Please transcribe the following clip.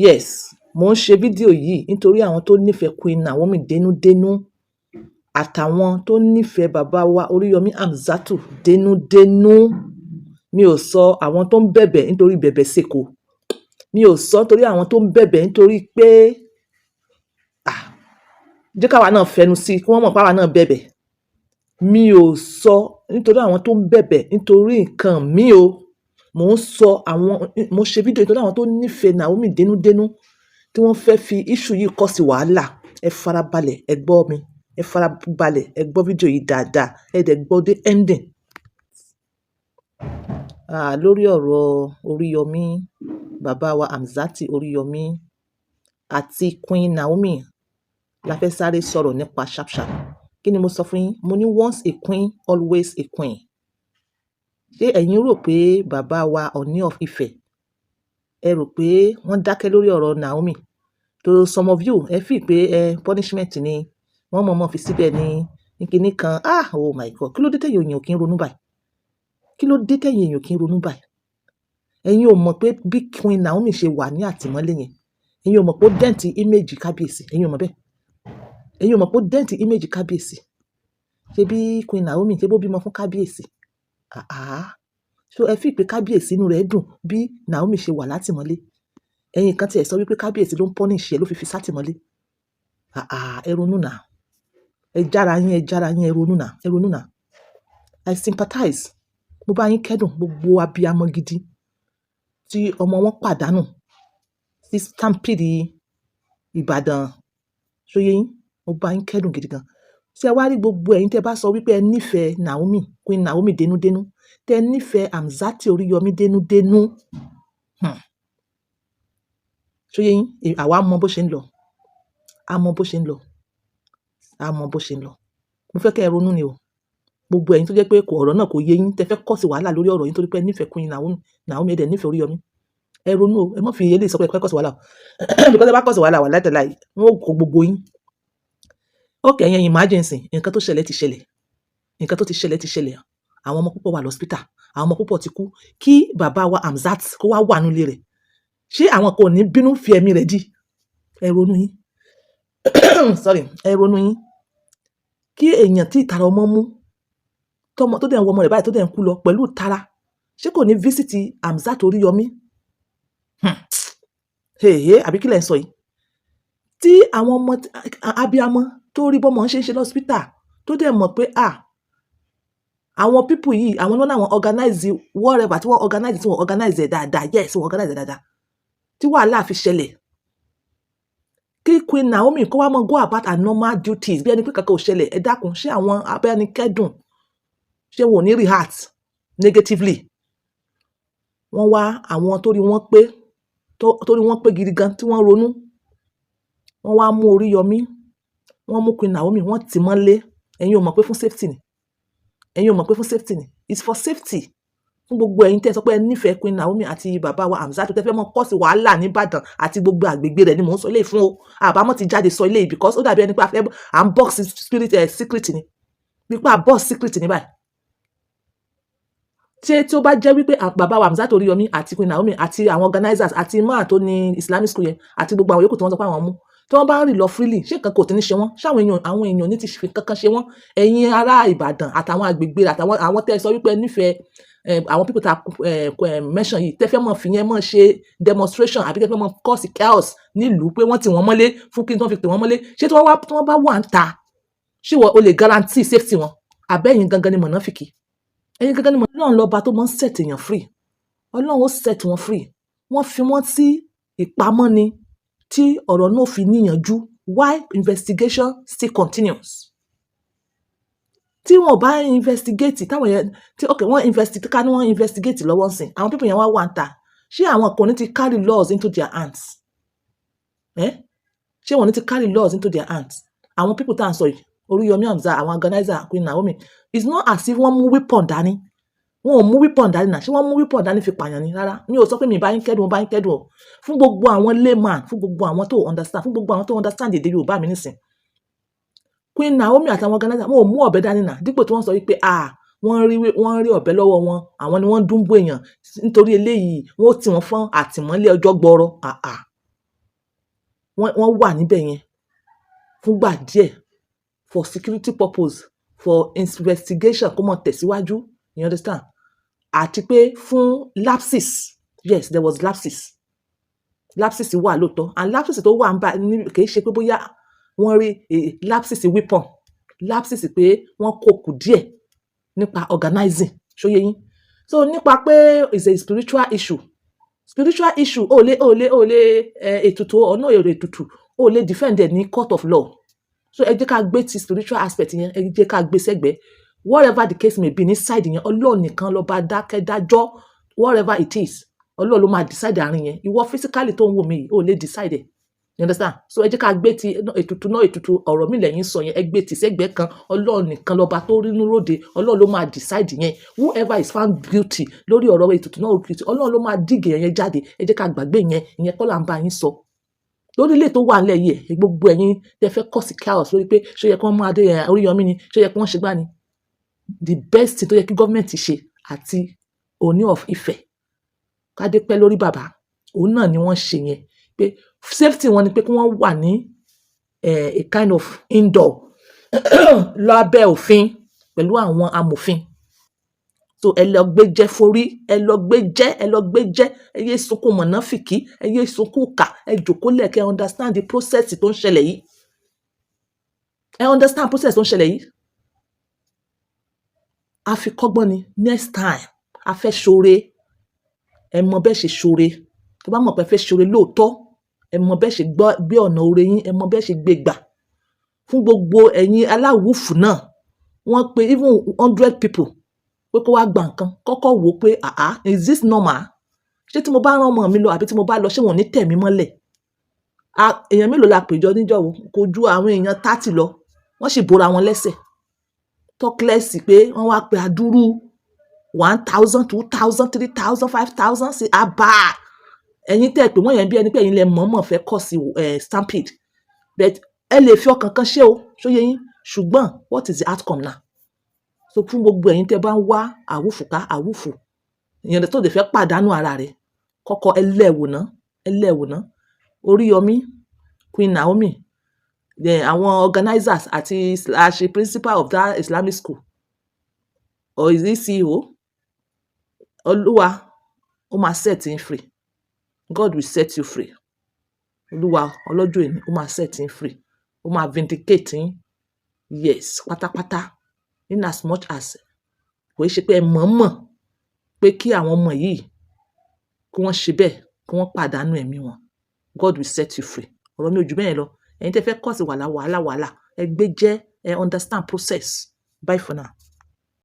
Yes, mò ń ṣe fídíò yìí nítorí àwọn tó nífẹ̀ẹ́ Queen Naomi dénúdénú àtàwọn tó nífẹ̀ẹ́ bàbá wa Oríyọmí Hamzat dénúdénú. Mi ò sọ àwọn tó ń bẹ̀bẹ̀ nítorí bẹ̀bẹ̀ sèkò. Mi ò sọ nítorí àwọn tó ń bẹ̀bẹ̀ nítorí pé jẹ́ káwa náà fẹnu sí kí wọ́n mọ̀ páwa náà bẹ̀bẹ̀. Mi ò sọ nítorí àwọn tó ń bẹ̀bẹ̀ nítorí nǹkan mi o. Mò ń sọ mo ṣe fídíò nítorí àwọn tó nífẹ̀ẹ́ Naomi dénúdénú tí wọ́n fẹ́ fi issue yìí kọ́ sí wàhálà. Ẹ farabalẹ̀, ẹ gbọ́ mi. Ẹ farabalẹ̀, ẹ gbọ́ fídíò yìí dáadáa. Ẹ dẹ̀ gbọ́ dé ending. Lórí ọ̀rọ̀ Oríyọmí, bàbá wa Hamzat Oríyọmí àti Queen Naomi la fẹ́ sáré sọ̀rọ̀ nípa sharp sharp. Kí ni mo sọ fún yín? Mo ní once a queen, always a queen. Ṣé ẹ̀yin rò pé bàbá wa Ọọ̀ni of Ifẹ̀, ẹ rò pé wọ́n dákẹ́ lórí ọ̀rọ̀ Naomi? To some of you, ẹ feel pé punishment ni wọ́n mọ̀ọ́mọ̀ fi síbẹ̀ ní kinní kan. Oh my God, kí ló dé tẹ̀yin èèyàn kí ń ronú báyìí? Kí ló dé tẹ̀yin èèyàn kí ń ronú báyìí? Ẹ̀yin ò mọ̀ pé bí Queen Naomi ṣe wà ní àtìmọ́lé yẹn, ẹ̀yin ò mọ̀ pé ó dẹ́ǹtì image kábíyèsí, ẹ̀yin ò mọ̀ bẹ́ẹ̀. Ẹ̀yin ò mọ̀ pé ó dẹ́ǹtì image kábíyèsí. Ṣé bí Queen Naomi ṣe bó bímọ fún kábíyèsí? So ẹ feel pé kábíyèsí inú rẹ̀ dùn bí Naomi ṣe wà látìmọ́lé? Ẹ̀yin kan tiẹ̀ sọ wípé kábíyèsí ló ń punish ẹ ló fi sátìmọ́lé. Ẹ ronú náà. Ẹ jára yín, ẹ ronú náà. I sympathize. Mo bá yín kẹ́dùn gbogbo abiyamọ gidi tí ọmọ wọn pàdánù sí stampede Ìbàdàn. Ṣóyé yín? Mo bá yín kẹ́dùn gidi gan. Ṣé ẹ wá rí gbogbo ẹ̀yin tẹ́ bá sọ wípé ẹ nífẹ̀ẹ́ Naomi, Queen Naomi dénúdénú, tẹ́ nífẹ̀ẹ́ Hamzat Oríyọmí dénúdénú. Ṣóyé yín? Àwa mọ bó ṣe ń lọ. A mọ bó ṣe ń lọ. Mo fẹ́ kẹ́ ẹ ronú ni o. Gbogbo ẹ̀yin tó jẹ́ pé ọ̀rọ̀ náà kò yé yín, tẹ́ fẹ́ kọ́ sí wàhálà lórí ọ̀rọ̀ yín torí pé ẹ nífẹ̀ẹ́ Queen Naomi ẹ dẹ̀ nífẹ̀ẹ́ Oríyọmí. Ẹ ronú o. Ẹ má fi eléyìí sọ pé ẹ fẹ́ kọ́ sí wàhálà o. Because ẹ bá kọ́ sí wàhálà láì wọ́n ó kó gbogbo yín. Okay, ẹ̀yin imagine sìn, nǹkan tó ṣẹlẹ̀ ti ṣẹlẹ̀. Nǹkan tó ti ṣẹlẹ̀. Àwọn ọmọ púpọ̀ wà lọ́spítà. Àwọn ọmọ púpọ̀ ti kú. Kí bàbá wa Hamzat kó wá wà nílé rẹ̀. Ṣé àwọn kan ò ní bínú fi ẹ̀mí rẹ̀ dí? Ẹ ronú yín. Ẹ ronú yín. Kí èèyàn tí ìtara ọmọ mú tó dẹ̀ ń wọ ọmọ rẹ̀ báyìí tó dẹ̀ ń kú lọ pẹ̀lú ìtara. Ṣé kò ní visit Hamzat Oríyọmí? Àbí kí lẹ̀ ń sọ yìí? Tí àwọn ọmọ abiyamọ tó rí bọ́mọ ṣe ń ṣe lọ́spítà tó dẹ̀ mọ̀ pé àwọn people yìí àwọn náà wọ́n organize whatever tí wọ́n organize ẹ̀ dáadáa. Yes, wọ́n organize ẹ̀ dáadáa. Tí wàhálà fi ṣẹlẹ̀. Kí Queen Naomi kó wá mọ́ go about her normal duties bí ẹni pé kankan ò ṣẹlẹ̀. Ẹ dákun, ṣé àwọn abẹ́nikẹ́dùn ṣé wọn ò ní react negatively? Wọ́n wá àwọn torí wọ́n pé gidi gan tí wọ́n ronú. Wọ́n wá mú Oríyọmí, wọ́n mú Queen Naomi, wọ́n tì mọ́lé. Ẹ̀yin ò mọ̀ pé fún safety ni. It's for safety. Fún gbogbo ẹ̀yin tẹ́ sọ pé ẹ nífẹ̀ẹ́ Queen Naomi àti bàbá wa Hamzat tẹ́ fẹ́ mọ́ kọ́ sí wàhálà ní Ìbàdàn àti gbogbo àgbègbè rẹ̀ ni mò ń sọ eléyìí fún o. Àbámọ̀ ti jáde sọ eléyìí because ó dàbí ẹni pé à ń box secret ni. Nípa box secret ni báyìí. Ṣé tí ó bá jẹ́ wípé bàbá wa Hamzat Oríyọmí àti Queen Naomi àti àwọn organizers àti máà tó ní Islamic school yẹn àti gbogbo àwọn yòókù tí wọ́n sọ pé àwọn mú, tí wọ́n bá ń rìn lọ freely, ṣé nǹkan kò tí ní ṣe wọ́n? Ṣé àwọn èèyàn ní ti fi kankan ṣe wọ́n? Ẹ̀yin ará Ìbàdàn àtàwọn àgbègbè àtàwọn àwọn tẹ́ sọ wípé nífẹ̀ẹ́ àwọn people ta mention yìí tẹ́ fẹ́ mọ̀ fi yẹn mọ̀ ṣe demonstration àbí tẹ́ fẹ́ mọ̀ cause chaos nílùú pé wọ́n tì wọ́n mọ́lé fún kí wọ́n fi tì wọ́n mọ́lé. Ṣé tí wọ́n bá wà ń ta, ṣé o lè guarantee safety wọn? Àbẹ́yìn gangan ni mọ̀nàfìkì. Ẹ̀yin gangan ni Ọlọ́run lọ́ba tó máa ń set èèyàn free. Ọlọ́run ó set wọn free. Wọ́n fi wọ́n sí ìpamọ́ ni tí ọ̀rọ̀ náà fi níyànjú. Why investigation still continues? Tí wọ́n bá investigate táwọn yẹn wọ́n investigate lọ́wọ́ nsìn. Àwọn people yẹn wà ń ta. Ṣé àwọn kan ní ti carry laws into their hands? Ṣé wọ́n ní ti carry laws into their hands? Àwọn people tá à ń sọ yìí, Oríyọmí Hamzat, àwọn organizer Queen Naomi, it's not as if wọ́n mú weapon dání. Wọn ò mú weapon dání náà. Ṣé wọ́n mú weapon dání fi pààyàn ni? Rárá. Mi ò sọ pé mi bá yín kẹ́dùn o. Fún gbogbo àwọn layman, fún gbogbo àwọn tó understand èdè Yorùbá mi nísìn. Queen Naomi àtàwọn organizer wọn ò mú ọ̀bẹ dání náà. Dípò tí wọ́n sọ wípé wọ́n rí ọ̀bẹ lọ́wọ́ wọn, àwọn ni wọ́n dúnbó èèyàn nítorí eléyìí wọ́n ó tì wọ́n fún àtìmọ́lé ọjọ́ gbọọrọ. wọ́n wà níbẹ̀ yẹn fúngbà díẹ̀ for security purpose, for investigation kó mọ̀ tẹ̀síwájú, you understand? Àti pé fún lapses, yes, there was lapses wà lóòótọ́, and lapses tó wà ń bá kì í ṣe pé bóyá wọ́n rí lapses weapon, lapses pé wọ́n kó kù díẹ̀ nípa organizing, ṣóyé yín? So nípa pé it's a spiritual issue ó lè ètùtù ọ̀nà èrè ètùtù ó lè defend ẹ̀ ní court of law. So ẹ jẹ́ ká gbé ti spiritual aspect yẹn, ẹ jẹ́ ká gbé sẹ́gbẹ̀ẹ́. Whatever the case may be ní side yẹn, Ọlọ́run nìkan lọ́ba dákẹ́dájọ́, whatever it is, Ọlọ́run ló máa decide àárín yẹn. Ìwọ physically tó ń wò mí yìí ó lè decide ẹ̀, you understand? So ẹ jẹ́ ká gbé ti ètùtù ọ̀rọ̀ mi lẹ́yìn sọ yẹn, ẹ gbé ti sẹ́gbẹ̀ẹ́ kan. Ọlọ́run nìkan lọ́ba tó rínú róde, Ọlọ́run ló máa decide yẹn. Whoever is found guilty lórí ọ̀rọ̀ ètùtù náà guilty, Ọlọ́run ló máa dígì yẹn jáde. Ẹ jẹ́ ká gbàgbé yẹn, ìyẹn kọ́ là ń bá yín sọ. Lórí ilé tó wà nílẹ̀ yìí, gbogbo ẹ̀yin tẹ́ fẹ́ cause chaos lórí pé ṣó yẹ kí wọ́n mú adé Oríyọmí ni, ṣó yẹ kí wọ́n ṣe gbá ni. The best thing tó yẹ kí gọ́ọ̀mẹ̀ntì ṣe àti Ọọ̀ni of Ifẹ̀ kádé pẹ́ lórí bàbá, òun náà ni wọ́n ṣe yẹn, pé safety wọn ni pé kí wọ́n wà ní a kind of indoor lábẹ́ òfin pẹ̀lú àwọn amòfin. So ẹ lọ gbé jẹ́ forí, ẹ lọ gbé jẹ́, ẹ yé sunkún mọ̀nàfìkì, ẹ yé sunkún kà, ẹ jòkó lẹ̀ kẹ́ understand the process tó ń ṣẹlẹ̀ yìí. Ẹ understand process tó ń ṣẹlẹ̀ yìí. A fi kọ́gbọ́n ni, next time a fẹ́ ṣoore, ẹ mọ bẹ́ẹ̀ ṣe ṣoore. Tó bá mọ̀ pé ẹ fẹ́ ṣoore lóòótọ́, ẹ mọ bẹ́ẹ̀ ṣe gbé ọ̀nà oore yín, ẹ mọ bẹ́ẹ̀ ṣe gbé gbà. Fún gbogbo ẹ̀yin aláwùfù náà, wọ́n pe even 100 people pé kó wá gba nǹkan, kọ́kọ́ wò ó pé is this normal? Ṣé tí mo bá rán ọmọ mi lọ àbí tí mo bá lọ, ṣé wọn ò ní tẹ̀ mí mọ́lẹ̀? Èèyàn mélòó la péjọ níjọ́ wo? Kò ju àwọn èèyàn 30 lọ, wọ́n sì bora wọn lẹ́sẹ̀. Tọ́kílẹ̀sì pé wọ́n wá pe àdúrú 1,000, 2,000, 3,000, 5,000 sí àbá. Ẹ̀yin tẹ́ pé wọ́n yẹn bí ẹni pé ẹ̀yin lẹ mọ̀ọ́mọ̀ fẹ́ kọ́ sí stampede. But ẹ lè fi ọkàn kan ṣe o, ṣóyé yín? Ṣùgbọ́n what is the outcome now? So fún gbogbo ẹ̀yin tẹ́ bá ń wá àwùfù, ìyẹn tó lè fẹ́ pàdánù ara rẹ̀, kọ́kọ́ ẹlẹ́wò ná. Oríyọmí, Queen Naomi, àwọn organizers àti / principal of that Islamic school, or is he CEO? Olúwa ó máa set you free. God will set you free. Olúwa ọlọ́jọ́ ìní ó máa set you free. Ó máa vindicate yín. Yes, pátápátá. In as much as kò ṣe pé ẹ mọ̀ọ́mọ̀ pé kí àwọn ọmọ yìí kí wọ́n ṣe bẹ́ẹ̀, kí wọ́n pàdánù ẹ̀mí wọn. God will set you free. Ọ̀rọ̀ mi ò jù bẹ́ẹ̀ lọ. Ẹ̀yin tẹ́ fẹ́ cause wàhálà, ẹ gbé jẹ́, ẹ understand process. Bye for now.